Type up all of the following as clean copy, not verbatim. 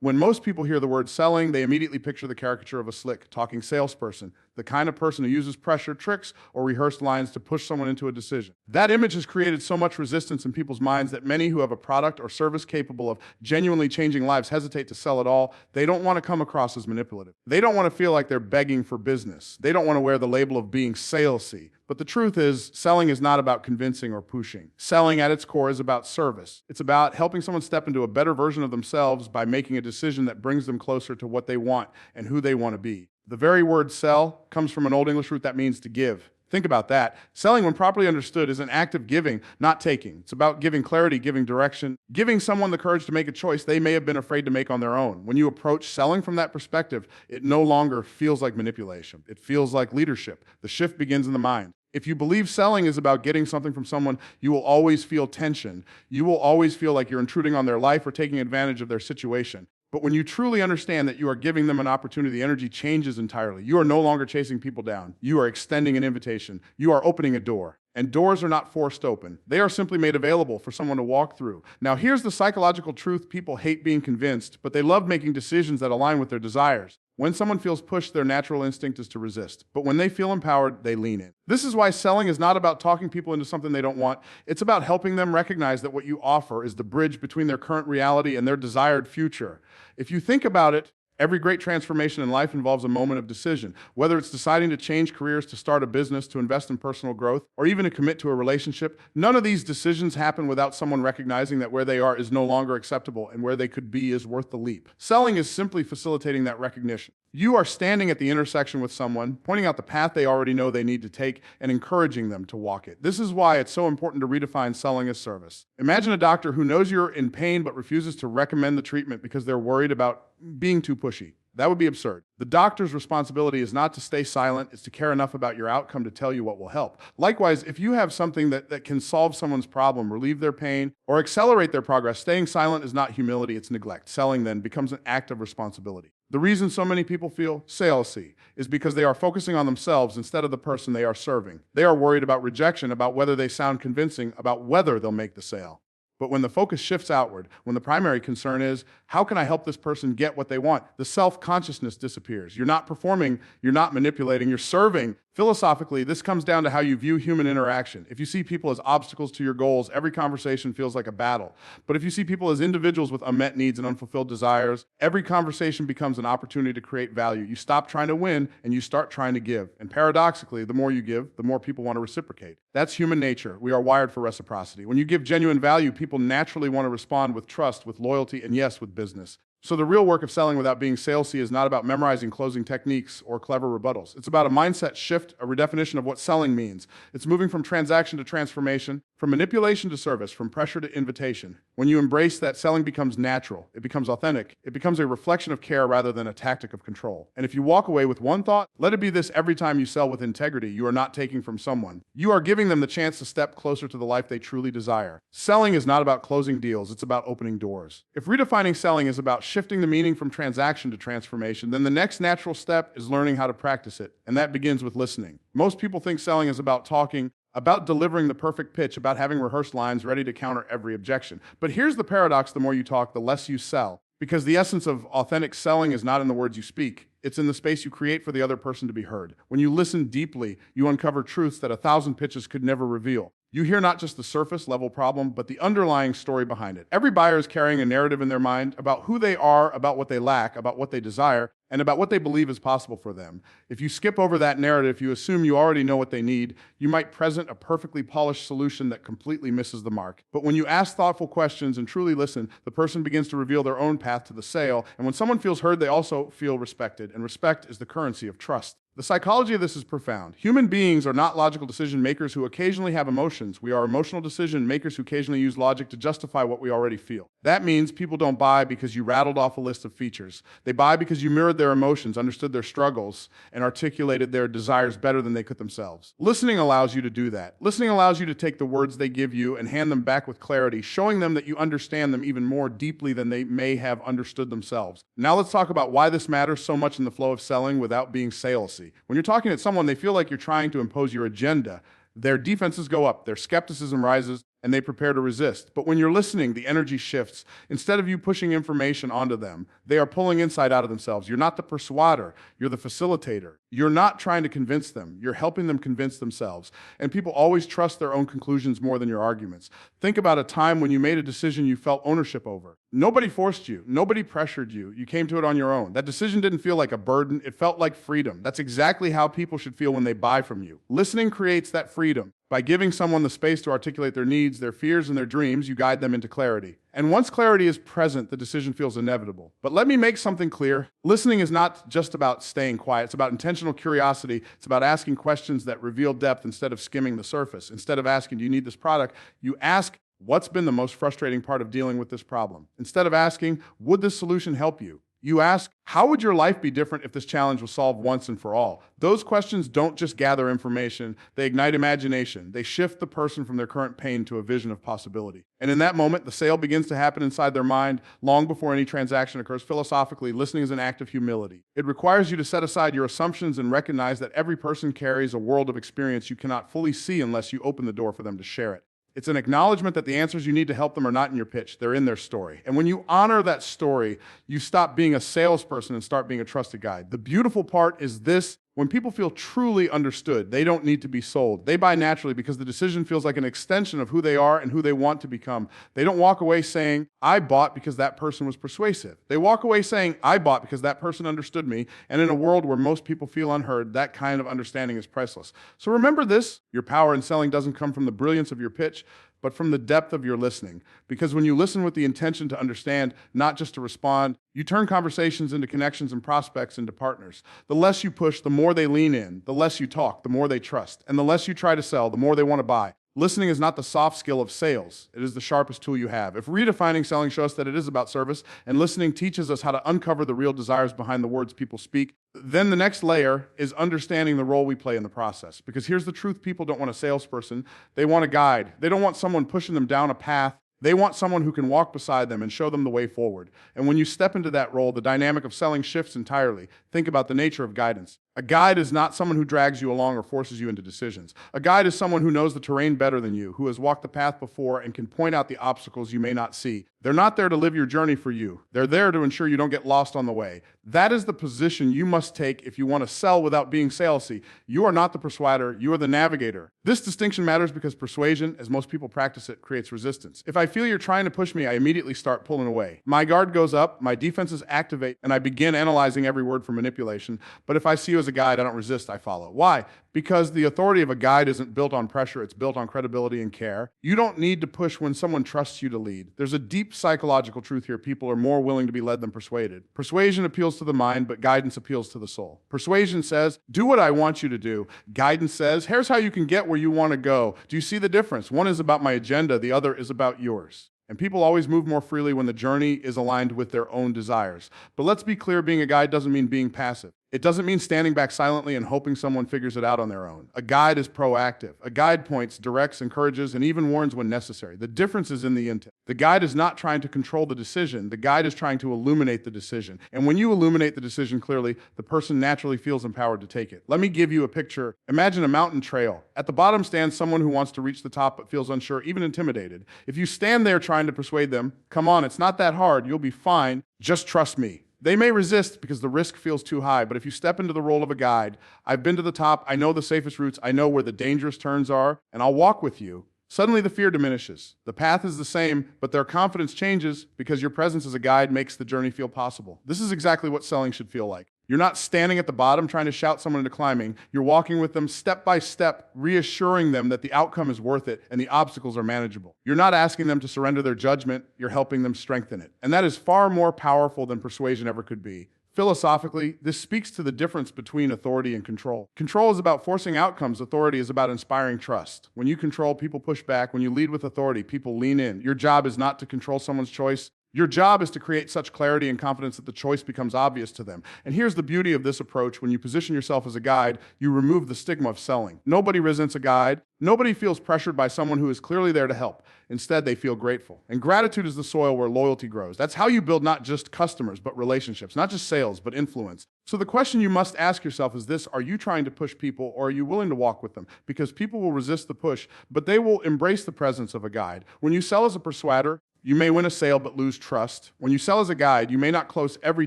When most people hear the word selling, they immediately picture the caricature of a slick, talking salesperson, the kind of person who uses pressure, tricks, or rehearsed lines to push someone into a decision. That image has created so much resistance in people's minds that many who have a product or service capable of genuinely changing lives hesitate to sell at all. They don't want to come across as manipulative. They don't want to feel like they're begging for business. They don't want to wear the label of being salesy. But the truth is, selling is not about convincing or pushing. Selling at its core is about service. It's about helping someone step into a better version of themselves by making a decision that brings them closer to what they want and who they want to be. The very word sell comes from an Old English root that means to give. Think about that. Selling, when properly understood, is an act of giving, not taking. It's about giving clarity, giving direction, giving someone the courage to make a choice they may have been afraid to make on their own. When you approach selling from that perspective, it no longer feels like manipulation. It feels like leadership. The shift begins in the mind. If you believe selling is about getting something from someone, you will always feel tension. You will always feel like you're intruding on their life or taking advantage of their situation. But when you truly understand that you are giving them an opportunity, the energy changes entirely. You are no longer chasing people down. You are extending an invitation. You are opening a door. And doors are not forced open. They are simply made available for someone to walk through. Now, here's the psychological truth. People hate being convinced, but they love making decisions that align with their desires. When someone feels pushed, their natural instinct is to resist. But when they feel empowered, they lean in. This is why selling is not about talking people into something they don't want. It's about helping them recognize that what you offer is the bridge between their current reality and their desired future. If you think about it, every great transformation in life involves a moment of decision, whether it's deciding to change careers, to start a business, to invest in personal growth, or even to commit to a relationship. None of these decisions happen without someone recognizing that where they are is no longer acceptable and where they could be is worth the leap. Selling is simply facilitating that recognition. You are standing at the intersection with someone, pointing out the path they already know they need to take and encouraging them to walk it. This is why it's so important to redefine selling as service. Imagine a doctor who knows you're in pain but refuses to recommend the treatment because they're worried about being too pushy. That would be absurd. The doctor's responsibility is not to stay silent, it's to care enough about your outcome to tell you what will help. Likewise, if you have something that can solve someone's problem, relieve their pain, or accelerate their progress, staying silent is not humility, it's neglect. Selling then becomes an act of responsibility. The reason so many people feel salesy is because they are focusing on themselves instead of the person they are serving. They are worried about rejection, about whether they sound convincing, about whether they'll make the sale. But when the focus shifts outward, when the primary concern is, how can I help this person get what they want? The self-consciousness disappears. You're not performing, you're not manipulating, you're serving. Philosophically, this comes down to how you view human interaction. If you see people as obstacles to your goals, every conversation feels like a battle. But if you see people as individuals with unmet needs and unfulfilled desires, every conversation becomes an opportunity to create value. You stop trying to win and you start trying to give. And paradoxically, the more you give, the more people want to reciprocate. That's human nature. We are wired for reciprocity. When you give genuine value, people naturally want to respond with trust, with loyalty, and yes, with business. So the real work of selling without being salesy is not about memorizing closing techniques or clever rebuttals. It's about a mindset shift, a redefinition of what selling means. It's moving from transaction to transformation, from manipulation to service, from pressure to invitation. When you embrace that, selling becomes natural. It becomes authentic. It becomes a reflection of care rather than a tactic of control. And if you walk away with one thought, let it be this: every time you sell with integrity, you are not taking from someone. You are giving them the chance to step closer to the life they truly desire. Selling is not about closing deals. It's about opening doors. If redefining selling is about shifting the meaning from transaction to transformation, then the next natural step is learning how to practice it. And that begins with listening. Most people think selling is about talking, about delivering the perfect pitch, about having rehearsed lines ready to counter every objection. But here's the paradox: the more you talk, the less you sell. Because the essence of authentic selling is not in the words you speak. It's in the space you create for the other person to be heard. When you listen deeply, you uncover truths that 1,000 pitches could never reveal. You hear not just the surface level problem, but the underlying story behind it. Every buyer is carrying a narrative in their mind about who they are, about what they lack, about what they desire, and about what they believe is possible for them. If you skip over that narrative, you assume you already know what they need, you might present a perfectly polished solution that completely misses the mark. But when you ask thoughtful questions and truly listen, the person begins to reveal their own path to the sale. And when someone feels heard, they also feel respected. And respect is the currency of trust. The psychology of this is profound. Human beings are not logical decision makers who occasionally have emotions. We are emotional decision makers who occasionally use logic to justify what we already feel. That means people don't buy because you rattled off a list of features. They buy because you mirrored their emotions, understood their struggles, and articulated their desires better than they could themselves. Listening allows you to do that. Listening allows you to take the words they give you and hand them back with clarity, showing them that you understand them even more deeply than they may have understood themselves. Now let's talk about why this matters so much in the flow of selling without being salesy. When you're talking to someone, they feel like you're trying to impose your agenda. Their defenses go up, their skepticism rises, and they prepare to resist. But when you're listening, the energy shifts. Instead of you pushing information onto them, they are pulling insight out of themselves. You're not the persuader, you're the facilitator. You're not trying to convince them, you're helping them convince themselves. And people always trust their own conclusions more than your arguments. Think about a time when you made a decision you felt ownership over. Nobody forced you, nobody pressured you. You came to it on your own. That decision didn't feel like a burden, it felt like freedom. That's exactly how people should feel when they buy from you. Listening creates that freedom. By giving someone the space to articulate their needs, their fears, and their dreams, you guide them into clarity. And once clarity is present, the decision feels inevitable. But let me make something clear. Listening is not just about staying quiet. It's about intentional curiosity. It's about asking questions that reveal depth instead of skimming the surface. Instead of asking, do you need this product? You ask, what's been the most frustrating part of dealing with this problem? Instead of asking, would this solution help you? You ask, how would your life be different if this challenge was solved once and for all? Those questions don't just gather information, they ignite imagination. They shift the person from their current pain to a vision of possibility. And in that moment, the sale begins to happen inside their mind long before any transaction occurs. Philosophically, listening is an act of humility. It requires you to set aside your assumptions and recognize that every person carries a world of experience you cannot fully see unless you open the door for them to share it. It's an acknowledgement that the answers you need to help them are not in your pitch, they're in their story. And when you honor that story, you stop being a salesperson and start being a trusted guide. The beautiful part is this: when people feel truly understood, they don't need to be sold. They buy naturally because the decision feels like an extension of who they are and who they want to become. They don't walk away saying, I bought because that person was persuasive. They walk away saying, I bought because that person understood me. And in a world where most people feel unheard, that kind of understanding is priceless. So remember this: your power in selling doesn't come from the brilliance of your pitch, but from the depth of your listening. Because when you listen with the intention to understand, not just to respond, you turn conversations into connections and prospects into partners. The less you push, the more they lean in. The less you talk, the more they trust. And the less you try to sell, the more they want to buy. Listening is not the soft skill of sales. It is the sharpest tool you have. If redefining selling shows us that it is about service, and listening teaches us how to uncover the real desires behind the words people speak, then the next layer is understanding the role we play in the process. Because here's the truth: people don't want a salesperson. They want a guide. They don't want someone pushing them down a path. They want someone who can walk beside them and show them the way forward. And when you step into that role, the dynamic of selling shifts entirely. Think about the nature of guidance. A guide is not someone who drags you along or forces you into decisions. A guide is someone who knows the terrain better than you, who has walked the path before and can point out the obstacles you may not see. They're not there to live your journey for you. They're there to ensure you don't get lost on the way. That is the position you must take if you want to sell without being salesy. You are not the persuader, you are the navigator. This distinction matters because persuasion, as most people practice it, creates resistance. If I feel you're trying to push me, I immediately start pulling away. My guard goes up, my defenses activate, and I begin analyzing every word for manipulation. But if I see you as a guide, I don't resist, I follow. Why? Because the authority of a guide isn't built on pressure, it's built on credibility and care. You don't need to push when someone trusts you to lead. There's a deep psychological truth here: people are more willing to be led than persuaded. Persuasion appeals to the mind, but guidance appeals to the soul. Persuasion says, do what I want you to do. Guidance says, here's how you can get where you want to go. Do you see the difference? One is about my agenda, the other is about yours. And people always move more freely when the journey is aligned with their own desires. But let's be clear, being a guide doesn't mean being passive. It doesn't mean standing back silently and hoping someone figures it out on their own. A guide is proactive. A guide points, directs, encourages, and even warns when necessary. The difference is in the intent. The guide is not trying to control the decision. The guide is trying to illuminate the decision. And when you illuminate the decision clearly, the person naturally feels empowered to take it. Let me give you a picture. Imagine a mountain trail. At the bottom stands someone who wants to reach the top but feels unsure, even intimidated. If you stand there trying to persuade them, come on, it's not that hard, you'll be fine, just trust me. They may resist because the risk feels too high, but if you step into the role of a guide, I've been to the top, I know the safest routes, I know where the dangerous turns are, and I'll walk with you. Suddenly the fear diminishes. The path is the same, but their confidence changes because your presence as a guide makes the journey feel possible. This is exactly what selling should feel like. You're not standing at the bottom trying to shout someone into climbing. You're walking with them step by step, reassuring them that the outcome is worth it and the obstacles are manageable. You're not asking them to surrender their judgment, you're helping them strengthen it. And that is far more powerful than persuasion ever could be. Philosophically, this speaks to the difference between authority and control. Control is about forcing outcomes. Authority is about inspiring trust. When you control, people push back. When you lead with authority, people lean in. Your job is not to control someone's choice. Your job is to create such clarity and confidence that the choice becomes obvious to them. And here's the beauty of this approach. When you position yourself as a guide, you remove the stigma of selling. Nobody resents a guide. Nobody feels pressured by someone who is clearly there to help. Instead, they feel grateful. And gratitude is the soil where loyalty grows. That's how you build not just customers, but relationships, not just sales, but influence. So the question you must ask yourself is this: are you trying to push people, or are you willing to walk with them? Because people will resist the push, but they will embrace the presence of a guide. When you sell as a persuader, you may win a sale but lose trust. When you sell as a guide, you may not close every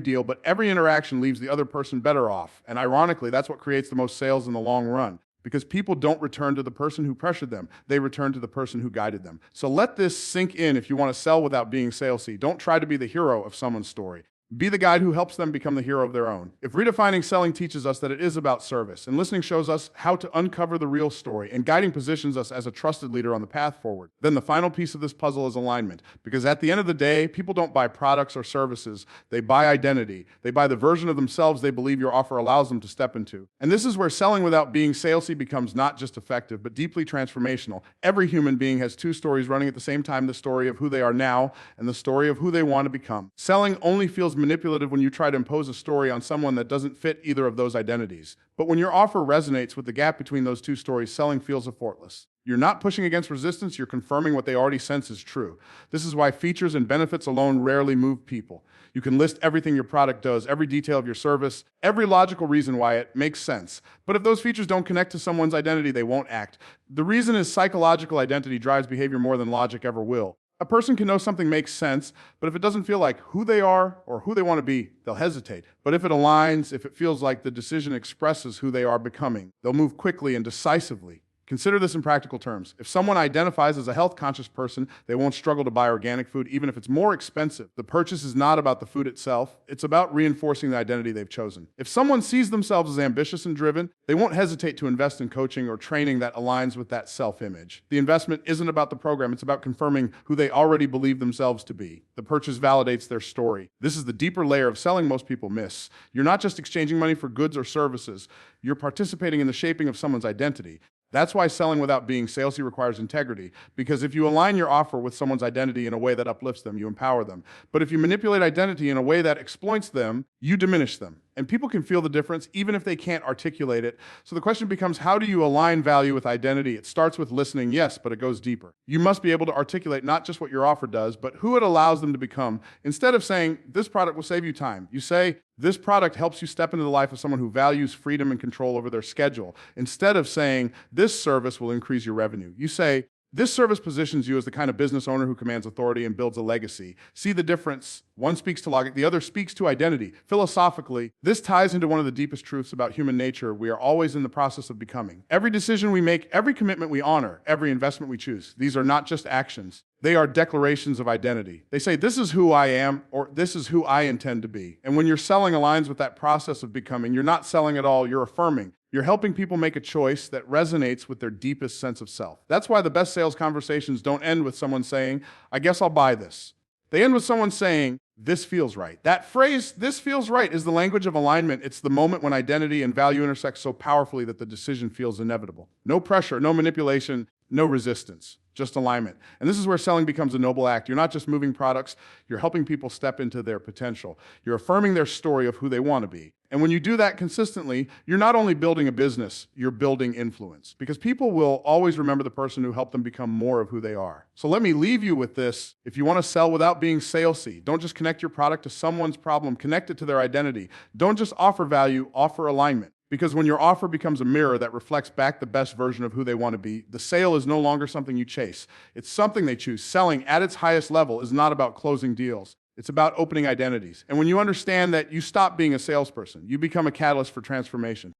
deal, but every interaction leaves the other person better off. And ironically, that's what creates the most sales in the long run. Because people don't return to the person who pressured them. They return to the person who guided them. So let this sink in if you want to sell without being salesy. Don't try to be the hero of someone's story. Be the guide who helps them become the hero of their own. If redefining selling teaches us that it is about service, and listening shows us how to uncover the real story, and guiding positions us as a trusted leader on the path forward, then the final piece of this puzzle is alignment. Because at the end of the day, people don't buy products or services. They buy identity. They buy the version of themselves they believe your offer allows them to step into. And this is where selling without being salesy becomes not just effective, but deeply transformational. Every human being has two stories running at the same time: the story of who they are now and the story of who they want to become. Selling only feels manipulative when you try to impose a story on someone that doesn't fit either of those identities. But when your offer resonates with the gap between those two stories, selling feels effortless. You're not pushing against resistance, you're confirming what they already sense is true. This is why features and benefits alone rarely move people. You can list everything your product does, every detail of your service, every logical reason why it makes sense. But if those features don't connect to someone's identity, they won't act. The reason is psychological identity drives behavior more than logic ever will. A person can know something makes sense, but if it doesn't feel like who they are or who they want to be, they'll hesitate. But if it aligns, if it feels like the decision expresses who they are becoming, they'll move quickly and decisively. Consider this in practical terms. If someone identifies as a health-conscious person, they won't struggle to buy organic food, even if it's more expensive. The purchase is not about the food itself. It's about reinforcing the identity they've chosen. If someone sees themselves as ambitious and driven, they won't hesitate to invest in coaching or training that aligns with that self-image. The investment isn't about the program. It's about confirming who they already believe themselves to be. The purchase validates their story. This is the deeper layer of selling most people miss. You're not just exchanging money for goods or services. You're participating in the shaping of someone's identity. That's why selling without being salesy requires integrity, because if you align your offer with someone's identity in a way that uplifts them, you empower them. But if you manipulate identity in a way that exploits them, you diminish them. And people can feel the difference even if they can't articulate it. So the question becomes, how do you align value with identity? It starts with listening, yes, but it goes deeper. You must be able to articulate not just what your offer does, but who it allows them to become. Instead of saying, this product will save you time, you say, this product helps you step into the life of someone who values freedom and control over their schedule. Instead of saying, this service will increase your revenue, you say, this service positions you as the kind of business owner who commands authority and builds a legacy. See the difference? One speaks to logic, the other speaks to identity. Philosophically, this ties into one of the deepest truths about human nature. We are always in the process of becoming. Every decision we make, every commitment we honor, every investment we choose, these are not just actions. They are declarations of identity. They say, this is who I am, or this is who I intend to be. And when your selling aligns with that process of becoming, you're not selling at all, you're affirming. You're helping people make a choice that resonates with their deepest sense of self. That's why the best sales conversations don't end with someone saying, I guess I'll buy this. They end with someone saying, this feels right. That phrase, this feels right, is the language of alignment. It's the moment when identity and value intersect so powerfully that the decision feels inevitable. No pressure, no manipulation, no resistance, just alignment. And this is where selling becomes a noble act. You're not just moving products, you're helping people step into their potential. You're affirming their story of who they want to be. And when you do that consistently, you're not only building a business, you're building influence. Because people will always remember the person who helped them become more of who they are. So let me leave you with this. If you want to sell without being salesy, don't just connect your product to someone's problem, connect it to their identity. Don't just offer value, offer alignment. Because when your offer becomes a mirror that reflects back the best version of who they want to be, the sale is no longer something you chase. It's something they choose. Selling at its highest level is not about closing deals. It's about opening identities. And when you understand that, you stop being a salesperson. You become a catalyst for transformation.